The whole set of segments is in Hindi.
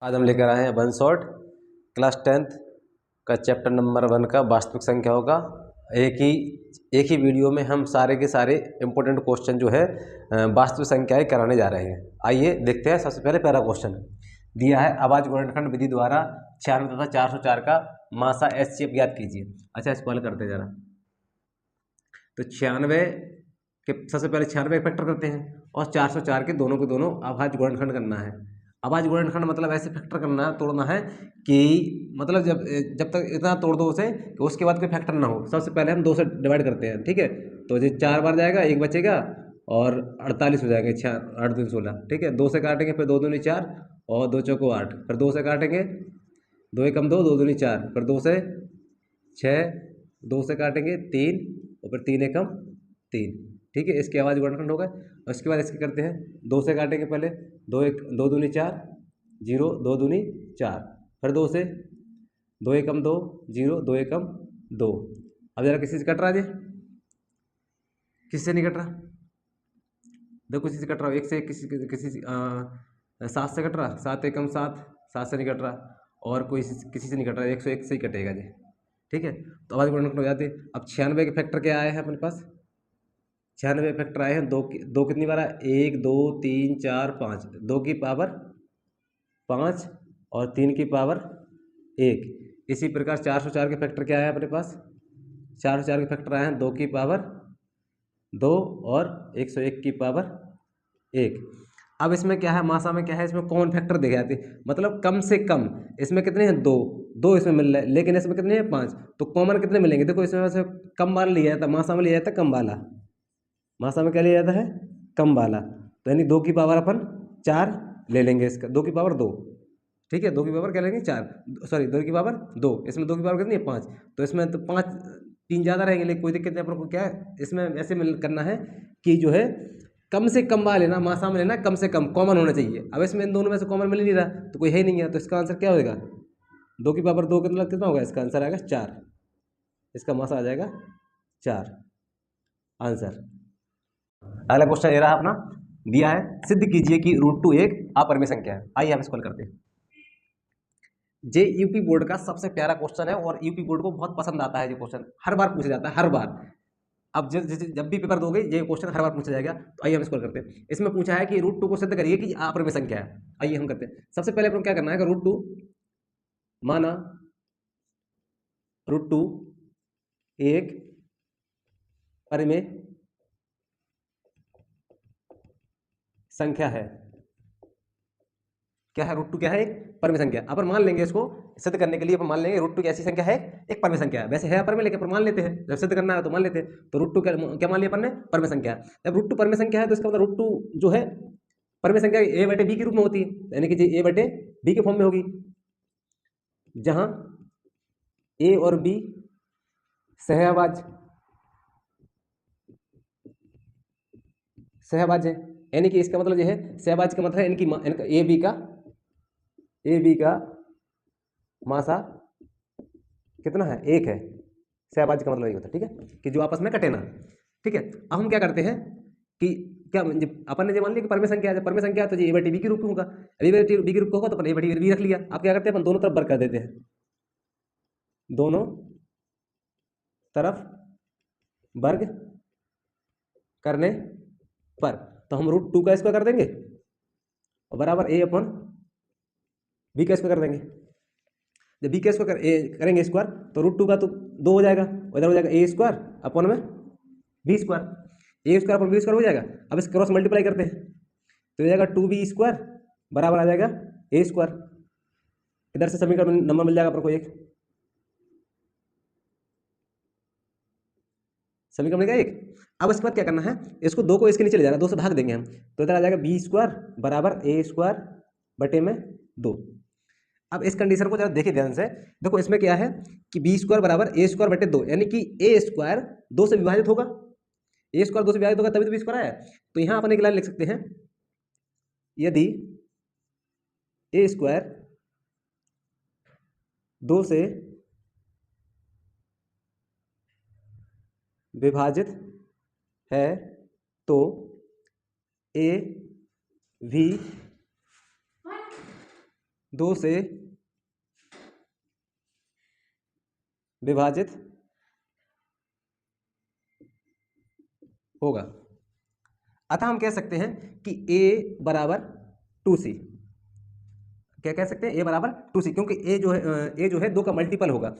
आज हम लेकर आए हैं वन शॉट क्लास 10th का चैप्टर नंबर 1 का वास्तविक संख्याओं का एक ही वीडियो में हम सारे के सारे इम्पोर्टेंट क्वेश्चन जो है वास्तविक संख्याएं कराने जा रहे हैं। आइए देखते हैं। सबसे पहले पहला क्वेश्चन दिया है, अभाज्य गुणनखंड विधि द्वारा 96 तथा 404 का मासा एचसीएफ ज्ञात कीजिए। अच्छा, इसको हल करते हैं जरा। तो 96 के सबसे पहले 96 फैक्टर करते हैं और 404 के दोनों अभाज्य गुणनखंड करना है। अभाज्य गुणनखंड मतलब ऐसे फैक्टर करना है, तोड़ना है कि मतलब जब तक इतना तोड़ दो उसे कि उसके बाद कोई फैक्टर ना हो। सबसे पहले हम 2 से डिवाइड करते हैं, ठीक है। तो ये 4 बार जाएगा, 1 बचेगा और 48 हो जाएगा। 6 8 3 16, ठीक है। 2 से काटेंगे, फिर 2 दूनी 4 और 2 चौको 8, फिर 2 से काटेंगे, 2 एकम 2, 2 दूनी 4, फिर 2 से 6, 2 से काटेंगे 3 और फिर 3 एकम 3, ठीक है। इसके अभाज्य गुणनखंड हो गए। उसके बाद इसके करते हैं, 2 से काटेंगे पहले, 2 दूनी 4 0, 2 दूनी 4, फिर 2 से 2 एकम 2 0, 2 एकम 2। अब जरा किसी से कट रहा है, किसी से नहीं कट रहा, देखो किसी से कट रहा हो, 1 से किसी से 7 से कट रहा, 7 एकम 7, 7 से नहीं कट रहा, और कोई किसी से नहीं कट रहा, 101 से ही कटेगा जी, ठीक है। तो अभाज्य गुणनखंड हो जाते हैं। अब 96 के फैक्टर क्या आए हैं अपने पास? 96 फैक्टर आए हैं, दो कितनी बार है? 1 2 3 4 5, 2 की पावर 5 और 3 की पावर 1। इसी प्रकार 404 के फैक्टर क्या है अपने पास? 404 के फैक्टर आए हैं 2 की पावर 2 और 101 की पावर 1। अब इसमें क्या है, मासा में क्या है, इसमें कॉमन फैक्टर देखे जाते हैं, मतलब कम से कम इसमें कितने हैं? 2 इसमें मिल रहे हैं, लेकिन इसमें कितने हैं? 5। तो कॉमन कितने मिलेंगे? देखो इसमें से कम वाला लिया जाता है, मासा में लिया जाता है कम वाला। मासा में क्या लिया जाता है? कम वाला। तो यानी 2 की पावर अपन 4 ले लेंगे, इसका 2 की पावर 2, ठीक है। 2 की पावर क्या लेंगे? 4, सॉरी 2 की पावर 2। इसमें 2 की पावर कितनी है? 5। तो इसमें तो 5 3 ज़्यादा रहेंगे, लेकिन कोई दिक्कत नहीं। अपन को क्या है इसमें ऐसे करना है कि जो है कम से कम वाला लेना, मासा में लेना कम से कम कॉमन होना चाहिए। अब इसमें इन दोनों में से कॉमन मिल ही नहीं रहा, तो कोई है ही नहीं है। तो इसका आंसर क्या होगा? 2 की पावर 2 कितना होगा? इसका आंसर आएगा 4। इसका मासा आ जाएगा 4 आंसर। अगला क्वेश्चन ये रहा अपना, दिया है, सिद्ध कीजिए कि √2 एक अपरिमेय संख्या है। आइए हम इसको हल करते हैं। जे यूपी बोर्ड का सबसे प्यारा क्वेश्चन है और यूपी बोर्ड को बहुत पसंद आता है। ये क्वेश्चन हर बार पूछा जाता है, हर बार। अब जब भी पेपर दोगे ये क्वेश्चन हर बार पूछा जाएगा। तो आइए हम इसको करते हैं। इसमें पूछा है कि √2 को सिद्ध करिए कि अपरिमेय संख्या है। आइए हम करते हैं। सबसे पहले अपन क्या करना है कि √2 माना √2 एक परिमेय संख्या है। क्या है? √2 क्या है? एक परिमेय संख्या। अपन मान लेंगे, इसको सिद्ध करने के लिए अपन मान लेंगे √2 की ऐसी संख्या है, एक परिमेय संख्या है। वैसे है अपरिमेय, लेकिन अपन मान लेते हैं, जब सिद्ध करना है तो मान लेते हैं। तो √2 क्या मान लिया अपन ने? परिमेय संख्या। जब √2 परिमेय संख्या है तो इसका मतलब √2 जो है परिमेय संख्या a/b के रूप में होती है, यानी कि a/b के फॉर्म में होगी, जहां a और b सहअभाज्य है। यानी कि इसका मतलब यह है, सहअभाज्य का मतलब है इनका ए बी का मासा कितना है? 1 है। सहअभाज्य का मतलब यही होता है, ठीक है, कि जो आपस में कटे ना, ठीक है। अब हम क्या करते हैं कि क्या अपन ने मान लिया कि परिमेय संख्या है। परिमेय संख्या है तो ये a/b के रूप में होगा। a/b के रूप में होगा तो अपन a/b रख लिया। अब क्या करते हैं, अपन दोनों तरफ वर्ग कर देते हैं, दोनों तरफ वर्ग करने पर तो हम √2 का स्क्वायर कर देंगे और बराबर a/b का स्क्वायर कर देंगे। जब b का स्क्वायर करेंगे स्क्वायर तो √2 का तो 2 हो जाएगा, इधर हो जाएगा a² अपन में b², a² अपन b² हो जाएगा। अब इस क्रॉस मल्टीप्लाई करते हैं तो हो जाएगा 2b² बराबर आ जाएगा a²। इधर से समीकरण नंबर मिल जाएगा अपन को, एक समीकरण मिल गया एक। अब इसके बाद क्या करना है, इसको 2 को इसके नीचे ले जाना, 2 से भाग देंगे हम, तो इधर आ जाएगा b² बराबर a² बटे में 2। अब इस कंडीशन को जरा देखिए ध्यान से। देखो इसमें क्या है कि b² बराबर a² बटे 2, यानी कि a² 2 से विभाजित होगा, a² 2 से विभाजित होगा तभी तो b² आया। तो यहां अपन एक लाइन लिख सकते हैं, यदि a² 2 से विभाजित है तो a भी 2 से विभाजित होगा। अतः हम कह सकते हैं कि a बराबर 2c। क्या कह सकते हैं? a बराबर 2c, क्योंकि a जो है 2 का मल्टीपल होगा।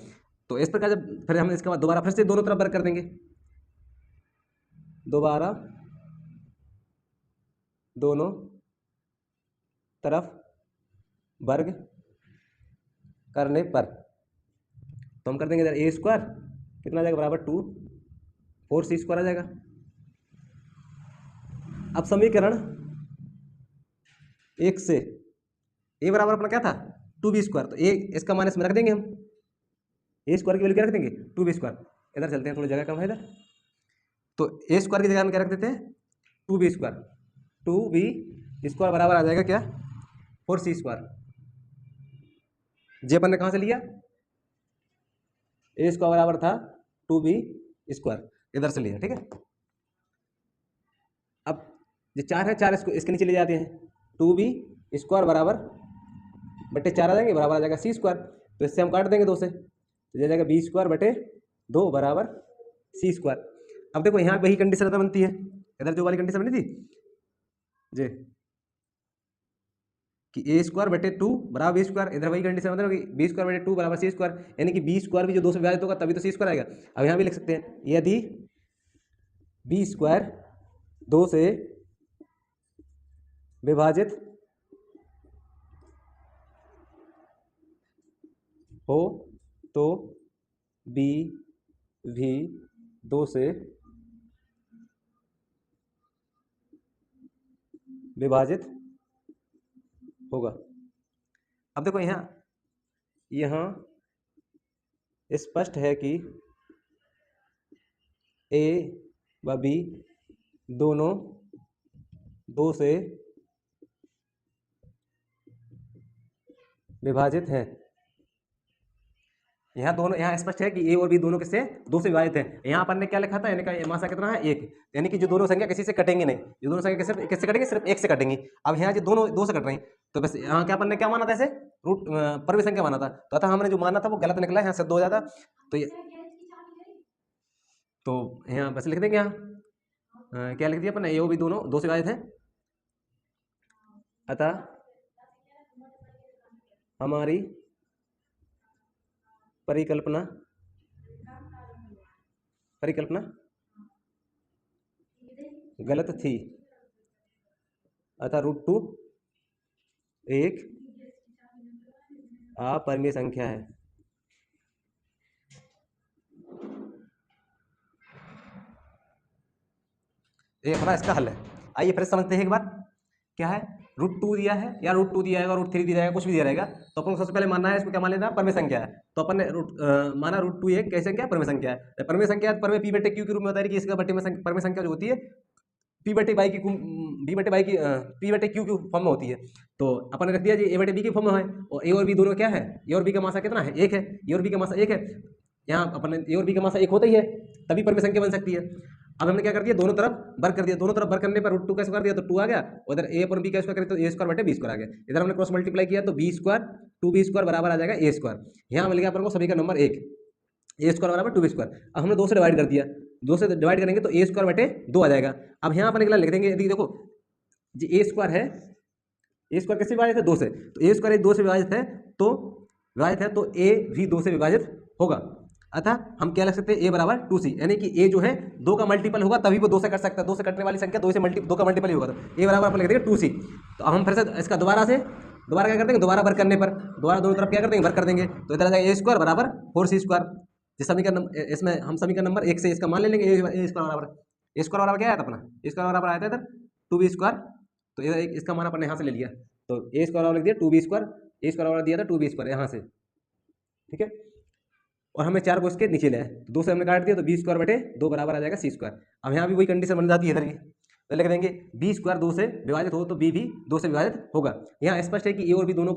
तो इस प्रकार जब फिर हम इसके बाद दोबारा फिर से दोनों तरफ वर्ग कर देंगे, दोबारा दोनों तरफ वर्ग करने पर तो हम कर देंगे इधर a² कितना आ जाएगा बराबर 2 4c² आ जाएगा। अब समीकरण 1 से a बराबर अपना क्या था 2b², तो a इसका मान इसमें रख देंगे हम, a² की वैल्यू क्या रख देंगे 2b²। इधर चलते हैं, थोड़ी जगह कम है इधर, तो a² की जगह हम क्या रख देते हैं 2b²। 2b² बराबर आ जाएगा क्या 4c²। जे अपन ने कहाँ से लिया, a² बराबर था 2b², इधर से लिया, ठीक है। अब ये 4 है, 4 इसके नीचे ले जाते हैं, 2b² बराबर बटे 4 आ जाएंगे, बराबर आ जाएगा c²। तो इससे हम काट देंगे 2 से, तो ये जाएगा b² बटे 2 बराबर c²। अब देखो यहाँ वही कंडीशन बनती है, इधर जो वाली कंडीशन बनी थी जी कि a² बटे 2 बराबर b², इधर वही कंडीशन मतलब कि b² बटे 2 बराबर c², यानी कि b² भी जो 2 से विभाजित होगा तभी तो c² आएगा। अब यहाँ भी लिख सकते हैं, यदि b² 2 से विभाजित हो तो b भी 2 से विभाजित होगा। अब देखो यहाँ स्पष्ट है कि a व b दोनों 2 से विभाजित हैं। यहाँ स्पष्ट है कि a और b दोनों किससे 2 से विभाजित हैं। यहाँ अपन ने क्या लिखा था, यानी कि मासा कितना है 1, यानी कि जो दोनों संख्या किसी से कटेंगे नहीं, जो दोनों संख्या किससे कटेंगे सिर्फ 1 से कटेंगी। अब यहाँ जो दोनों 2 से कट रही, तो बस यहाँ क्या अपन ने क्या माना था, ऐसे रूट परवी संख्या माना था, तो अतः हमने जो माना था वो गलत निकला, यहाँ सिद्ध हो जाता। तो ये तो यहाँ बस लिख देंगे, यहाँ क्या लिख दिया अपन, a और b दोनों 2 से विभाजित हैं, अतः हमारी परिकल्पना गलत थी, अतः √2 एक अपरिमेय संख्या है। ये अपना इसका हल है। आइए फिर समझते हैं एक बार, क्या है √2 दिया है या √2 दिया है, √3 दिया है, कुछ भी दिया रहेगा, तो अपन को सबसे पहले मानना है इसको क्या मान लेना, परमेय संख्या है। तो अपन ने माना √2 एक कैसे संख्या परमेय संख्या है। परमेय संख्या परमेय p बटे q के रूप में होता है कि इसका परमेय संख्या जो होती है p बटे y की p बटे q की फॉर्म में होती है। तो अपन ने रख दिया जी a बटे b की फॉर्म में है, और a और b दोनों क्या है, a और b का मासा कितना है 1 है, a और b का मासा 1 है। यहाँ अपन ने a और b का मासा 1 होता ही है, तभी परमेय संख्या बन सकती है। अब हमने क्या कर दिया, दोनों तरफ वर्ग कर दिया, दोनों तरफ वर्ग करने पर √2 का स्क्वायर दिया तो 2 आ गया, उधर a और b का स्क्वायर करें तो a² बटे b² आ गया। इधर हमने क्रॉस मल्टीप्लाई किया तो b² 2b² बराबर आ जाएगा a²। यहाँ मिल गया अपन को समीकरण नंबर 1, a² बराबर 2b²। अब हमने 2 से डिवाइड कर दिया, 2 से डिवाइड करेंगे तो a² बटे 2 आ जाएगा। अब यहाँ अपन अगला लिख देंगे, यदि देखो जी a² है, a² किससे विभाजित है 2 से, तो a² 2 से विभाजित है तो a भी 2 से विभाजित होगा। अतः हम क्या लिख सकते हैं, a बराबर 2c, यानी कि a जो है 2 का मल्टीपल होगा तभी वो 2 से कट सकता है, 2 से कटने वाली संख्या 2 का मल्टीपल ही होगा, तो a बराबर अपन लिख देंगे 2c। तो हम फिर से इसका दोबारा क्या कर देंगे, दोबारा वर्ग करने पर दोबारा दोनों तरफ क्या कर देंगे, वर्ग कर देंगे, तो इधर आ जाएगा a² बराबर 4c²। जिस समीकरण इसमें हम समीकरण नंबर 1 से इसका मान ले लेंगे, a² बराबर क्या आया था अपना, a² बराबर आया था इधर 2b², तो इधर इसका मान अपन यहाँ से ले लिया, तो a² बराबर लिख दिया 2b², a² बराबर दिया था 2b² यहाँ से, ठीक है। और हमें 4 को इसके नीचे ले आए, 2 से हमने काट दिया तो b² बटे 2 बराबर आ जाएगा c²। अब यहाँ भी वही कंडीशन बन जाती है इधर की, तो लिख देंगे b² 2 से विभाजित हो तो b भी 2 से विभाजित होगा। यहाँ स्पष्ट है कि a और b दोनों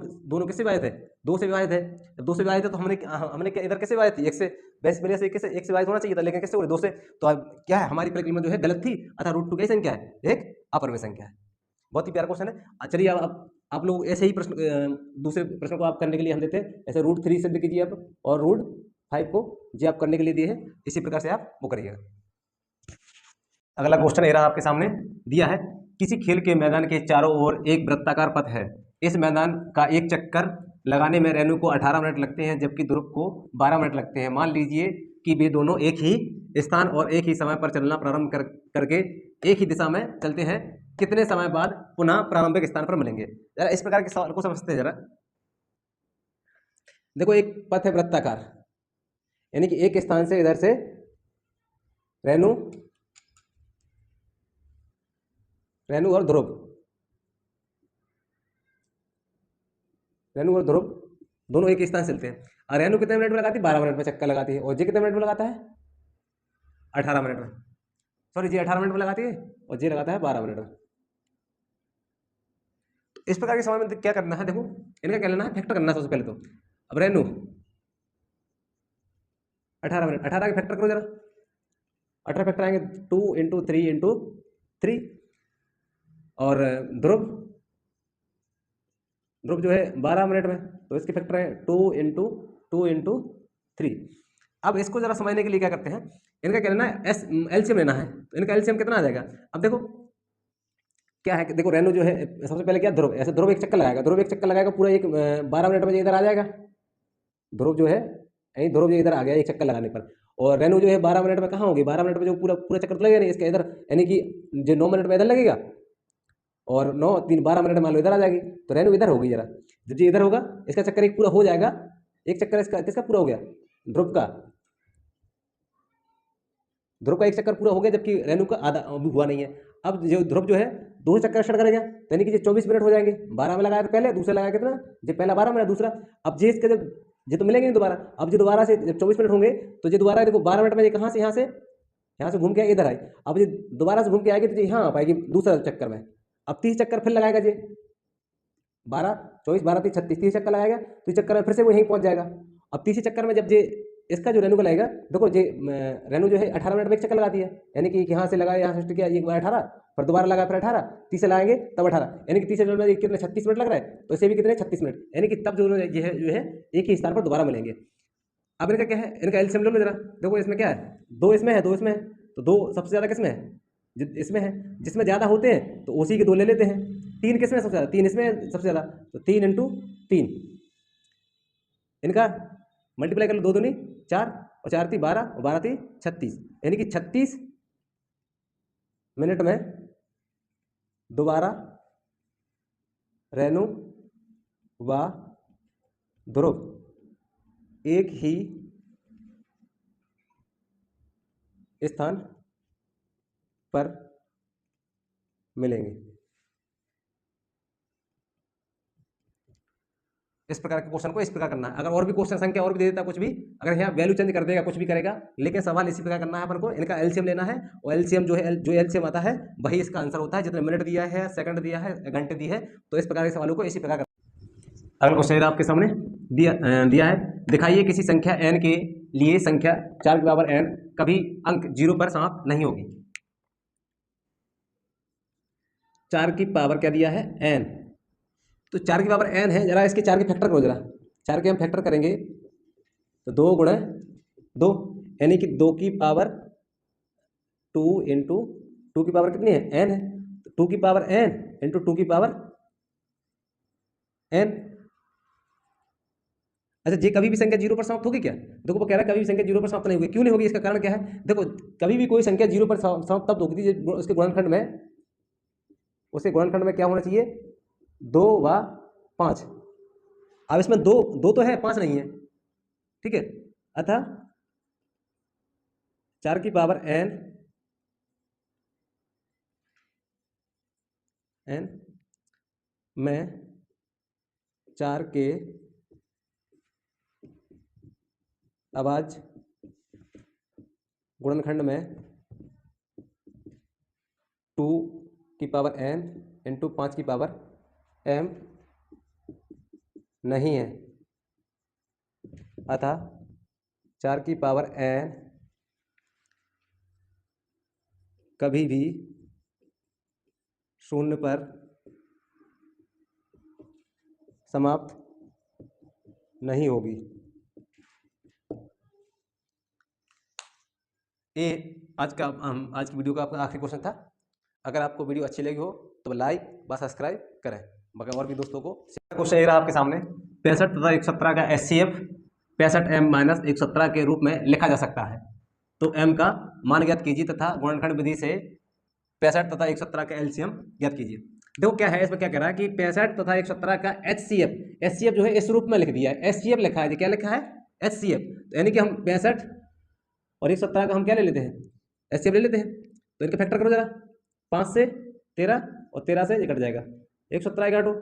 किससे विभाजित है, 2 से विभाजित है। जब 2 से विभाजित है तो हमने इधर किससे विभाजित थी, 1 से, वैसे पहले से 1 से विभाजित होना चाहिए था, लेकिन किससे हो रही 2 से, तो अब क्या है हमारी परिकल्पना जो है गलत थी, अतः √2 की संख्या है एक अपरिमेय संख्या है। बहुत ही प्यारा क्वेश्चन है। चलिए अब आप लोग ऐसे ही प्रश्न दूसरे प्रश्न को आप करने के लिए हम देते हैं, ऐसे √3 सिद्ध कीजिए आप, और √5 को जो आप करने के लिए दिए हैं, इसी प्रकार से आप वो करिएगा। अगला क्वेश्चन ये रहा आपके सामने दिया है, किसी खेल के मैदान के चारों ओर एक वृत्ताकार पथ है, इस मैदान का एक चक्कर लगाने में रेणु को 18 मिनट लगते हैं जबकि ध्रुव को 12 मिनट लगते हैं। मान लीजिए कि वे दोनों एक ही स्थान और एक ही समय पर चलना प्रारंभ करके एक ही दिशा में चलते हैं, कितने समय बाद पुनः प्रारंभिक स्थान पर मिलेंगे। जरा इस प्रकार के सवाल को समझते हैं। जरा देखो, एक पथ है वृत्ताकार, यानी कि एक स्थान से इधर से रेणु और ध्रुव दोनों एक स्थान से चलते हैं, और रेणु कितने मिनट में लगाती है? 12 मिनट में चक्कर लगाती है। और जे कितने मिनट में लगाता है? 18 मिनट में। सॉरी, जे 18 मिनट में लगाती है और जे लगाता है 12 मिनट में। तो इस प्रकार के समय में क्या करना है, देखो इनका क्या लेना है, फैक्टर करना है सबसे पहले तो। अब रेणु 18 मिनट, 18 के फैक्टर करो जरा, 18 फैक्टर आएंगे 2 × 3 × 3, और ध्रुव जो है 12 मिनट में, तो इसके फैक्टर है 2 × 2 × 3। अब इसको जरा समझने के लिए क्या करते हैं, इनका क्या लेना है, एलसीएम लेना है। तो इनका एलसीएम कितना आ जाएगा? अब देखो क्या है, देखो रेणु जो है सबसे पहले क्या, ध्रुव, ऐसे ध्रुव एक चक्कर लगाएगा पूरा एक 12 मिनट में इधर आ जाएगा। ध्रुव जो है यही, ध्रुव इधर आ गया एक चक्कर लगाने पर, और रेणु जो है 12 मिनट में कहाँ होगी? 12 मिनट में जो पूरा चक्कर तो लगेगा नहीं इसका इधर, यानी कि जो 9 मिनट में इधर लगेगा, और 9 3 12 मिनट मान लो इधर आ जाएगी, तो रेणु इधर होगी। जरा जब ये इधर होगा, इसका चक्कर एक पूरा हो जाएगा, एक चक्कर इसका किसका पूरा हो गया? ध्रुव का एक चक्कर पूरा हो गया, जबकि रेणु का आधा अभी हुआ नहीं है। अब जो ध्रुव जो है दो चक्कर स्टार्ट करेगा, यानी कि 24 मिनट हो जाएंगे। 12 में लगाया तो पहले, दूसरा लगाया कितना, जो पहला 12 मिनट, दूसरा। अब जे इसके जब ये तो मिलेंगे नहीं दोबारा, अब जो दोबारा से जब 24 मिनट होंगे, तो ये दोबारा देखो 12 मिनट में ये कहाँ से, यहाँ से घूम के इधर आई। अब ये दोबारा से घूम के आएगी तो यहाँ आ पाएगी दूसरा चक्कर में। अब 30 चक्कर फिर लगाएगा जी, 12 24 12 30 36, 30 चक्कर लगाएगा, तो इस चक्कर में फिर से वो यहीं पहुंच जाएगा। अब तीसरे चक्कर में जब जे इसका जो रेणु का लगेगा, देखो जे रेणु जो है 18 मिनट में एक चक्कर लगाती है, यानी कि यहाँ से लगाया, यहाँ से किया, एक बार 18, फिर दोबारा लगाया, फिर 18, तीसरे लगाएंगे तब 18, यानी कि तीसरे मिनट में कितने 36 मिनट लग रहा है, तो इसे भी कितने 36 मिनट, यानी कि तब जो है एक ही स्थान पर दोबारा मिलेंगे। अब इनका क्या है, इनका एलसीएम ले लो जरा। देखो इसमें क्या है, 2 इसमें है, 2 इसमें है, तो 2 सबसे ज़्यादा किसमें है? इसमें है। जिसमें ज़्यादा होते हैं तो उसी के 2 ले लेते हैं। 3 किसमें सबसे ज़्यादा? 3 इसमें सबसे ज़्यादा, तो 3 × 3, इनका मल्टीप्लाई कर लो, 2 दूनी 4, और 4 × 12, और 12 × 36, यानी कि 36 मिनट में दोबारा रेणु व ध्रुव एक ही स्थान पर मिलेंगे। इस प्रकार के क्वेश्चन को इस प्रकार करना है। अगर और भी क्वेश्चन संख्या और भी दे देता कुछ भी, अगर यहाँ वैल्यू चेंज कर देगा, कुछ भी करेगा, लेकिन सवाल इसी प्रकार करना है अपन को। इनका एलसीएम लेना है, और एलसीएम जो है, जो एलसीएम आता है वही इसका आंसर होता है। जितने मिनट दिया है, सेकंड दिया है, घंटे दी है, तो इस प्रकार के सवालों को इसी प्रकार करना। अगला क्वेश्चन आपके सामने दिया है, दिखाइए किसी संख्या n के लिए संख्या 4 की पावर n कभी अंक 0 पर समाप्त नहीं होगी। 4 की पावर क्या दिया है? n। तो 4 की पावर n है, जरा इसके 4 के फैक्टर करो जरा। 4 के हम फैक्टर करेंगे तो 2 × 2, यानी कि 2 की पावर 2 × 2 की पावर कितनी है? n है। तो 2 की पावर n × 2 की पावर n। अच्छा, ये कभी भी संख्या 0 पर समाप्त होगी क्या? देखो वो कह रहा है कभी भी संख्या 0 पर समाप्त नहीं होगी। क्यों नहीं होगी? इसका कारण क्या है? देखो, कभी भी कोई संख्या 0 पर समाप्त तब होगी थी उसके गुणनखंड में, उसके गुणनखंड में क्या होना चाहिए? 2 व 5। अब इसमें 2 तो है, 5 नहीं है, ठीक है। अतः 4 की पावर n में 4 के अभाज्य गुणनखंड में 2 की पावर n × 5 की पावर m नहीं है। अतः 4 की पावर n कभी भी 0 पर समाप्त नहीं होगी। ये आज की वीडियो का आपका आखिरी क्वेश्चन था। अगर आपको वीडियो अच्छी लगी हो तो लाइक व सब्सक्राइब करें, मगर और भी दोस्तों को। क्वेश्चन ये रहा आपके सामने, 65 तथा 117 का HCF 65m-117 के रूप में लिखा जा सकता है। तो m का मान ज्ञात कीजिए तथा गुणनखंड विधि से 65 तथा 117 का LCM ज्ञात कीजिए। देखो क्या है इसमें, क्या कह रहा है कि 65 तथा 117 का HCF जो है इस रूप में लिख दिया है। HCF लिखा है, क्या लिखा है? HCF, यानी कि हम 65 और 117 का हम क्या ले लेते हैं? HCF ले लेते हैं। तो इनका फैक्टर करो जरा, 5 से 13 और 13 से ये कट जाएगा, 117 काटो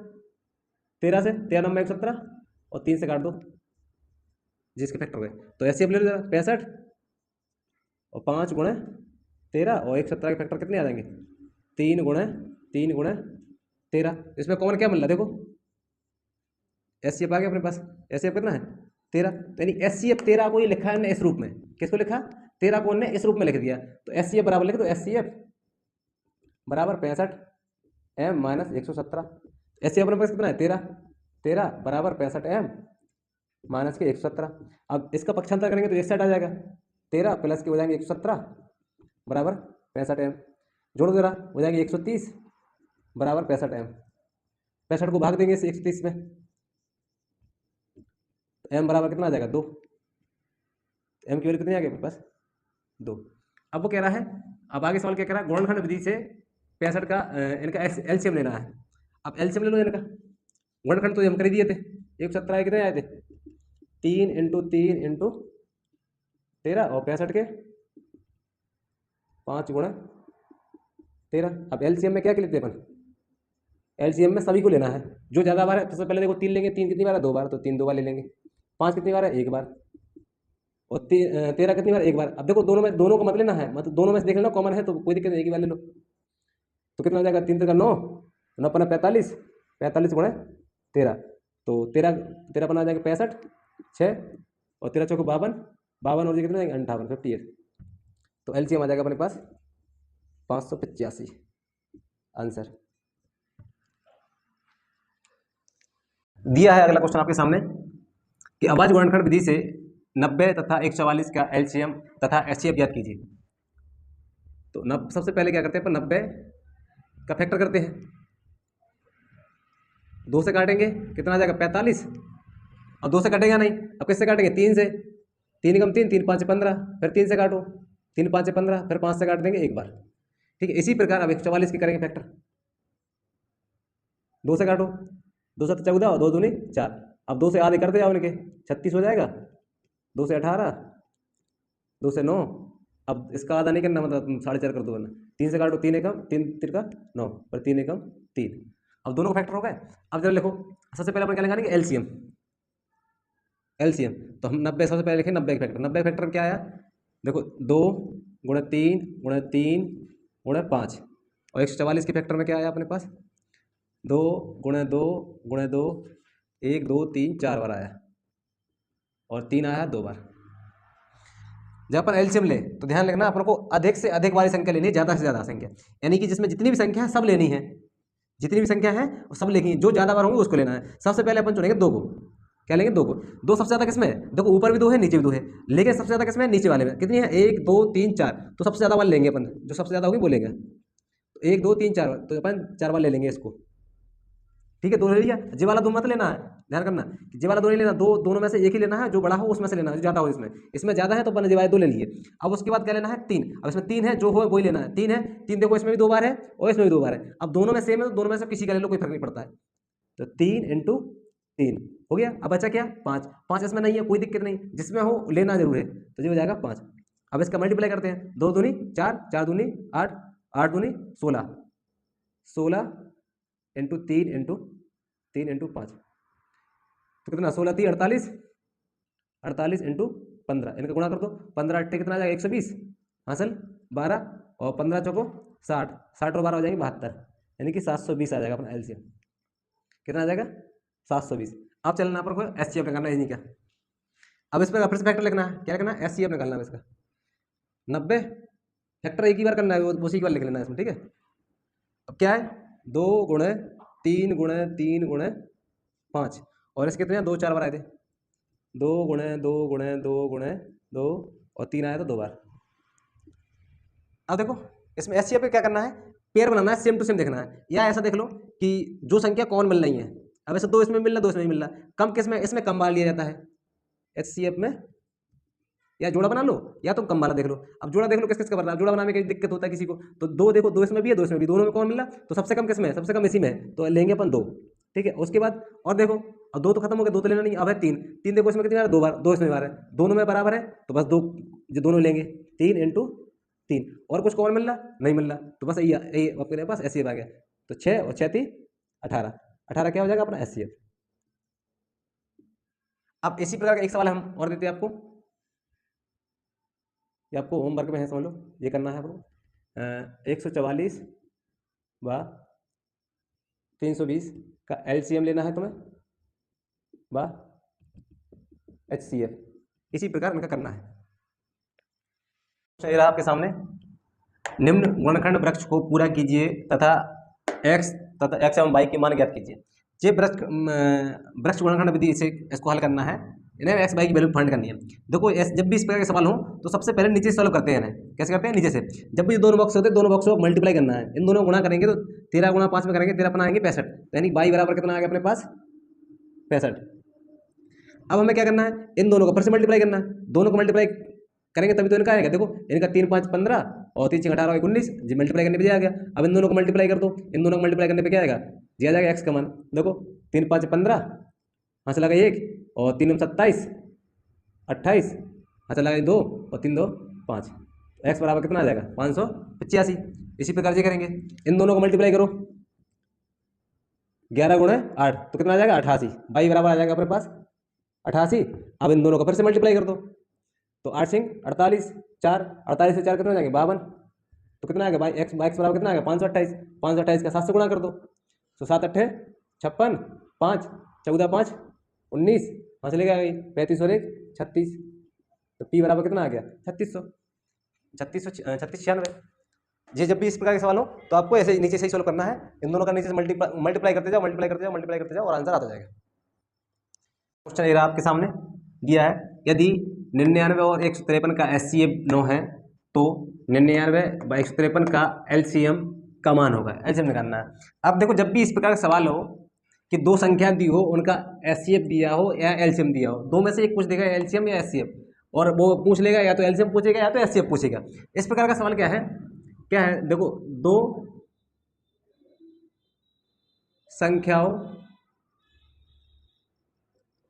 13 से, 13 नंबर 117 और 3 से काट दो जिसके फैक्टर हुए। तो HCF ले लो जरा, 65 और 5 गुणे 13 और 117 के फैक्टर कितने आ जाएंगे? 3 गुणे 13। इसमें कॉमन क्या मिल रहा है? देखो HCF आ गया अपने पास। HCF कितना है? 13। तो यानी HCF 13 को ही लिखा है इस रूप में। किसको लिखा? 13 को ने इस रूप में लिख दिया। तो HCF बराबर लिख दो, HCF बराबर 65m-117। HCF अपने पास कितना है? 13 बराबर 65m-117। अब इसका पक्षांतर करेंगे तो एक साइड आ जाएगा, 13 प्लस के हो जाएंगे 117 बराबर 65m। जोड़ दो जरा, हो जाएंगे 130 बराबर 65m। 65 को भाग देंगे इसे 130 में, तो m बराबर कितना आ जाएगा? 2। m की वैल्यू कितनी आ गई अपने पास? 2। अब वो कह रहा है, अब आगे सवाल क्या कह रहा है? गुणनखंड विधि से 65 का इनका LCM लेना है। अब LCM ले लो इनका। गुणनखंड तो हम कर ही दिए थे, 117 कितने आए थे? 3 × 3 × 13 और 65 के 5 × 13। अब LCM में क्या लेते हैं अपन? LCM में सभी को लेना है, जो ज़्यादा बार है। सबसे पहले देखो 3 लेंगे, 3 कितनी बार है? 2 बार, तो 3 2 बार ले लेंगे। 5 कितनी बार है? 1 बार। और 13 कितनी बार? 1 बार। अब देखो दोनों को मत लेना है, मतलब दोनों में से देख लेना, कॉमन है तो कोई दिक्कत नहीं, एक ही बार ले लो। तो कितना हो जाएगा? 3 3 9, 9 अपना 45, 45 गुणे 13, तो 13 अपना आ जाएगा 65, 6 और 13 चौको 52, 52 और कितने जाएंगे? 58, 58। तो LCM आ जाएगा अपने पास 585 आंसर। दिया है अगला क्वेश्चन आपके सामने कि अभाज्य गुणनखंड विधि से 90 तथा 144 का LCM तथा HCF ज्ञात कीजिए। तो सबसे पहले क्या करते हैं अपन? 90 का फैक्टर करते हैं, 2 से काटेंगे, कितना आ जाएगा? 45। और 2 से कटेगा नहीं, अब किससे काटेंगे? 3 से। 3 × 3, 3 5 15, फिर 3 से काटो, 3 5 15, फिर 5 से काट देंगे एक बार। ठीक है, इसी प्रकार अब 144 की करेंगे फैक्टर। 2 से काटो, 2 से 14 और 2 दूनी 4। अब 2 से आधे करते जाओ इनके, 36 हो जाएगा। 2 से 18, 2 से 9। अब इसका आधा नहीं करना, मतलब 4.5 कर दो वरना। 3 से काटो, 3 एकम 3 तिरका 9, पर 3 एकम 3। अब दोनों का फैक्टर हो गए। अब जरा लिखो, सबसे पहले अपन क्या लगाएंगे? LCM। तो हम 90 सबसे पहले लिखें 90 का फैक्टर। 90 का फैक्टर क्या आया? देखो 2 × 3 × 3 × 5 और 144 के फैक्टर में क्या आया अपने पास? 2 × 2 × 2, 1 2 3 4 बार आया और 3 आया 2 बार। जब अपन LCM ले तो ध्यान रखना, अपन को अधिक से अधिक वाली संख्या लेनी है, ज़्यादा से ज़्यादा संख्या, यानी कि जिसमें जितनी भी संख्या है सब लेनी है। जितनी भी संख्या है वो सब लेनी है, जो ज़्यादा बार होंगे उसको लेना है। सबसे पहले अपन चुनेंगे 2 को। क्या लेंगे? 2 को। 2 सबसे ज़्यादा किसमें है? देखो ऊपर भी 2 है, नीचे भी 2 है, लेकिन सबसे ज़्यादा किसमें है? नीचे वाले में। कितनी है? 1 2 3 4। तो सबसे ज़्यादा वाले लेंगे अपन, जो सबसे ज़्यादा होगी वो लेंगे। तो 1 2 3 4, तो अपन 4 बार ले लेंगे इसको। ठीक है, 2 ले लिया। जी वाला 2 मत लेना है, ध्यान करना कि जी वाला 2 नहीं लेना, दोनों में से एक ही लेना है, जो बड़ा हो उसमें से लेना है, जो ज़्यादा हो। इसमें ज़्यादा है तो अपन जी वाले 2 ले लिए। अब उसके बाद क्या लेना है? 3। अब इसमें 3 है, जो हो वही लेना है। 3 है, 3 देखो इसमें भी 2 बार है और इसमें भी 2 बार है। अब दोनों में सेम है तो दोनों में से किसी का ले लो, कोई फर्क नहीं पड़ता है। तो 3 × 3 हो गया। अब बचा क्या? 5। 5 इसमें नहीं है, कोई दिक्कत नहीं, जिसमें हो लेना जरूर है, तो ये हो जाएगा 5। अब इसका मल्टीप्लाई करते हैं, 2 दूनी 4, 4 दूनी 8, 8 दूनी 16, 16 × 3 × 3 × 5, तो कितना? 16 3 48, 48 × 15, इनका गुणा कर दो। 15 8 कितना आ जाएगा? 120 हासिल 12 और 15 चौको 60, 60 और 12 हो जाएंगे 72, यानी कि 720 आ जाएगा अपना LCM। कितना आ जाएगा? 720। अब चलना पर HCF निकालना है, नहीं क्या? अब इस पर फिर से फैक्टर लिखना है। क्या लिखना है? HCF निकालना है इसका। 90 फैक्टर एक ही बार करना है, उसी की बार लिख लेना है इसमें। ठीक है, अब क्या है? 2 × 3 × 3 × 5 और इसके कितने 2 4 बार आए थे, 2 गुणे 2 गुणे 2 गुणे 2 और 3 आया तो 2 बार। अब देखो इसमें एचसीएफ पे क्या करना है, पेयर बनाना है, सेम टू सेम देखना है, या ऐसा देख लो कि जो संख्या कौन मिल रही है, अब ऐसे 2 इसमें मिल रहा 2 इसमें मिल रहा, कम किस में, इसमें कम वाला लिया जाता है एचसीएफ में, या जोड़ा बना लो या तुम कम वाला देख लो। अब जोड़ा देख लो किस किस का बन रहा है, जोड़ा बनाने में दिक्कत होता है किसी को, तो 2 देखो 2 इसमें भी है 2 इसमें भी, दोनों में कौन मिल रहा, तो सबसे कम किस में है, सबसे कम इसी में है, तो लेंगे अपन 2। ठीक है, उसके बाद और देखो, अब 2 तो खत्म हो गया, 2 तो लेना नहीं, अब है 3, 3 देखो इसमें कितनी बार 2 बार, 2 इसमें बार है, दोनों में बराबर है तो बस 2 जो दोनों लेंगे 3 इंटू 3, और कुछ कौन मिल रहा नहीं मिल रहा, तो बस यही अपने पास एचसीएफ आ गया, तो 6 और 6 3 18, 18 क्या हो जाएगा अपना एचसीएफ। अब इसी प्रकार का एक सवाल हम और देते हैं आपको, ये आपको होमवर्क में है, समझ लो ये करना है आपको। 144 व 320 का एलसीएम लेना है तुम्हें व एचसीएफ, इसी प्रकार इनका करना है। रहा आपके सामने, निम्न गुणनखंड वृक्ष को पूरा कीजिए तथा x एवं y की मान ज्ञात कीजिए। ये वृक्ष गुणनखंड विधि से इसको हल करना है, इन्हें एक्स वाई की वैल्यू फाइंड करनी है। देखो जब भी इस प्रकार के सवाल हो तो सबसे पहले नीचे से सॉल्व करते हैं, कैसे करते हैं, नीचे से। जब भी दोनों बॉक्स होते हैं दोनों बॉक्स को मल्टीप्लाई करना है, इन दोनों गुणा करेंगे तो 13 गुणा 5 में करेंगे, 13 अपना आएंगे 65, यानी y बराबर कितना आ गया अपने पास 65। अब हमें क्या करना है, इन दोनों को फिर से मल्टीप्लाई करना है, दोनों को मल्टीप्लाई करेंगे तभी तो इनका आएगा। देखो इनका 3 5 15 और 3 6 18 और 19, जी मल्टीप्लाई करने पे आ गया। अब इन दोनों को मल्टीप्लाई कर दो, इन दोनों को मल्टीप्लाई करने पे क्या आएगा, जी आ जाएगा एक्स का मान। देखो 3 5 15, हाँ से लगा 1 और 3 27 28, हाँ से लगा 2 और 3 2 5, एक्स बराबर कितना आ जाएगा 585। इसी प्रकार से करेंगे, इन दोनों को मल्टीप्लाई करो 11 गुणे 8 तो कितना आ जाएगा 88, y बराबर आ जाएगा अपने पास 88। अब इन दोनों को फिर से मल्टीप्लाई कर दो, तो 8 सिंह 48, 4 48 से 4 कितना हो जाएंगे 52, तो कितना आएगा एक्स बराबर कितना आएगा 528, 528 का 7 से गुणा कर दो, तो 7 8 56, 5 14 5 19, वहाँ से लेगा 35 और 1 36, तो पी बराबर कितना आ गया 3696। ये जब भी इस प्रकार के सवाल हो तो आपको ऐसे नीचे से ही सोल्व करना है, इन दोनों का नीचे से मल्टीप्लाई करते जाओ मल्टीप्लाई करते जाओ मल्टीप्लाई करते जाओ और आंसर आता जाएगा। क्वेश्चन ये रहा आपके सामने दिया है, यदि 99 और 153 का एचसीएफ 9 है तो 99 व 153 का एलसीएम का मान होगा, एलसीएम निकालना है। अब देखो जब भी इस प्रकार का सवाल हो कि दो संख्या दी हो, उनका एचसीएफ दिया हो या एलसीएम दिया हो, दो में से एक पूछ देगा एलसीएम या एचसीएफ, और वो पूछ लेगा या तो एलसीएम पूछेगा या तो एचसीएफ पूछेगा। इस प्रकार का सवाल क्या है, देखो दो संख्याओं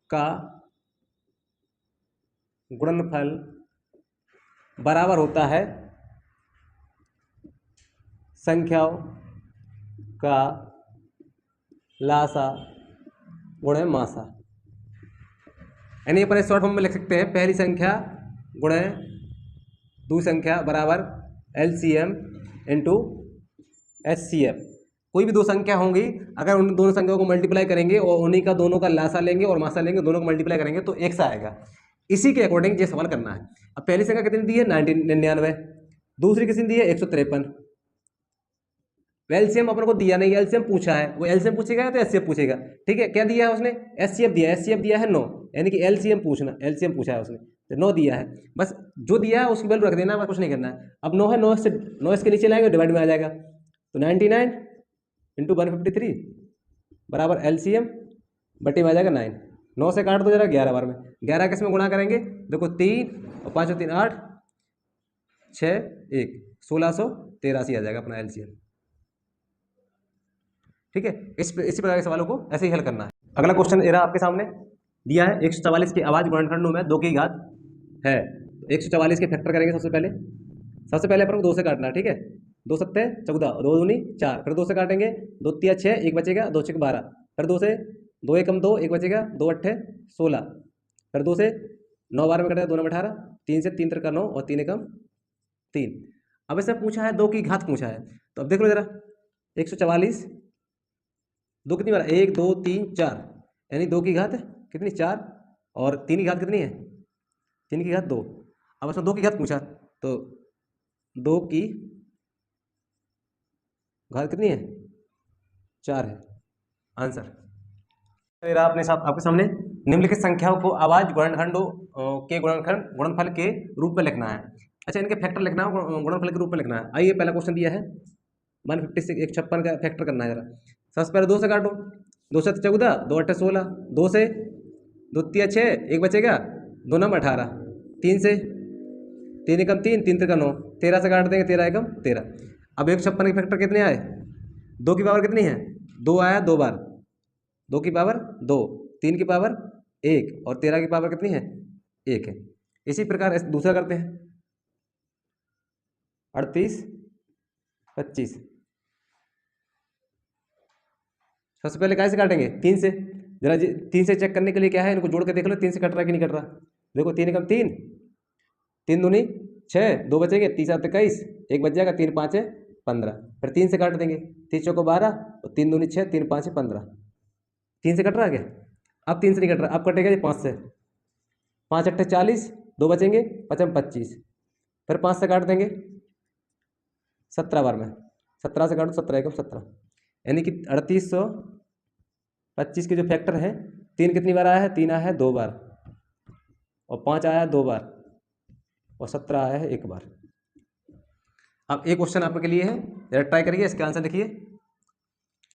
का गुणनफल बराबर होता है संख्याओं का लासा गुणे मासा, यानी अपन शॉर्ट फॉर्म में लिख सकते हैं पहली संख्या गुणे दूसरी संख्या बराबर एलसीएम इंटू एचसीएफ। कोई भी दो संख्या होंगी, अगर उन दोनों संख्याओं को मल्टीप्लाई करेंगे और उन्हीं का दोनों का लासा लेंगे और मासा लेंगे, दोनों को मल्टीप्लाई करेंगे तो एक सा आएगा। इसी के अकॉर्डिंग ये सवाल करना है। अब पहली संख्या कितनी दी है 99, दूसरी कितनी दी है 153। एलसीएम अपन को दिया नहीं, एलसीएम पूछा है, वो एलसीएम पूछेगा तो एचसीएफ पूछेगा। ठीक है, क्या दिया है उसने एचसीएफ दिया, एचसीएफ दिया है 9, यानी कि एलसीएम पूछा है उसने तो 9 दिया है। बस जो दिया है उसकी वैल्यू रख देना, बस कुछ नहीं करना है। अब 9 है, 9 इसके नीचे लाएंगे डिवाइड में आ जाएगा, तो 99 इंटू 153 बराबर एलसीएम बटे में आ जाएगा 9। 9 से काट दो जरा 11 बार में, 11 किस में गुणा करेंगे, देखो 3 और 5 और 3 8 6 1 1683 आ जाएगा अपना एलसीएम। ठीक है, इसी प्रकार के सवालों को ऐसे ही हल करना है। अगला क्वेश्चन ये रहा आपके सामने दिया है, 144 के अभाज्य गुणनखंडों में 2 की घात है। 144 के फैक्टर करेंगे सबसे पहले अपन को 2 से काटना है। ठीक है, 2 सत्ते 14, 2 दूनी 4, फिर 2 से काटेंगे, 2 तिया 6, 1 बचेगा, 2 6 12, फिर 2 से 2 एकम 2, 1 बचेगा, 2 अट्ठे 16, फिर 2 से 9 12 में कटेगा, 2 9 18, 3 से 3 3 9 और 3 एकम 3। अब इससे पूछा है 2 की घात पूछा है, तो अब देख लो जरा 144 2 कितनी बार 1 2 3 4, यानी 2 की घात कितनी 4 और 3 की घात कितनी है 3 की घात 2। अब इसमें 2 की घात पूछा तो 2 की घात कितनी है 4 है आंसर। मेरा अपने साथ आपके सामने निम्नलिखित संख्याओं को अभाज्य गुणनखंडों के गुणनफल के रूप में लिखना है। अच्छा, इनके फैक्टर लिखना है, गुणनफल के रूप में लिखना है। आइए, पहला क्वेश्चन दिया है 156 156 का फैक्टर करना है जरा। सबसे पहले 2 से काटो, 2 से 14, 2 8 16, 2 से 2 3 6, 1 बचेगा, 2 9 18, 3 से 3 एकम 3, 3 त्रिका 9, 13 से काट देंगे, 13 एकम 13। अब 156 के फैक्टर कितने आए? 2 की पावर कितनी है? 2 आया 2 बार, 2 की पावर 2, 3 की पावर 1 और 13 की पावर कितनी है? 1 है। इसी प्रकार दूसरा करते हैं 38 25। सबसे पहले कैसे काटेंगे? 3 से। जरा 3 से चेक करने के लिए क्या है, इनको जोड़ के देख लो 3 से कट रहा है कि नहीं कट रहा। देखो 3 एकम 3, 3 दूनी 6, 2 बचेंगे, 3 7 21, 1 बच जाएगा, 3 5 15। फिर 3 से काट देंगे, 3 चौको 12 और 3 दूनी 6, 3 5 15। 3 से कट रहा है क्या? अब 3 से नहीं कट रहा, अब कटेगा ये 5 से। 5 8 40, 2 बचेंगे, 5 25। फिर 5 से काट देंगे 17 बार में, 17 से काटो, 17 एकम 17, यानी कि 3825 के जो फैक्टर है, 3 कितनी बार आया है? 3 आया है 2 बार, और 5 आया है 2 बार, और 17 आया है 1 बार। अब एक क्वेश्चन आपके लिए है, जरा ट्राई करिए, इसका आंसर लिखिए।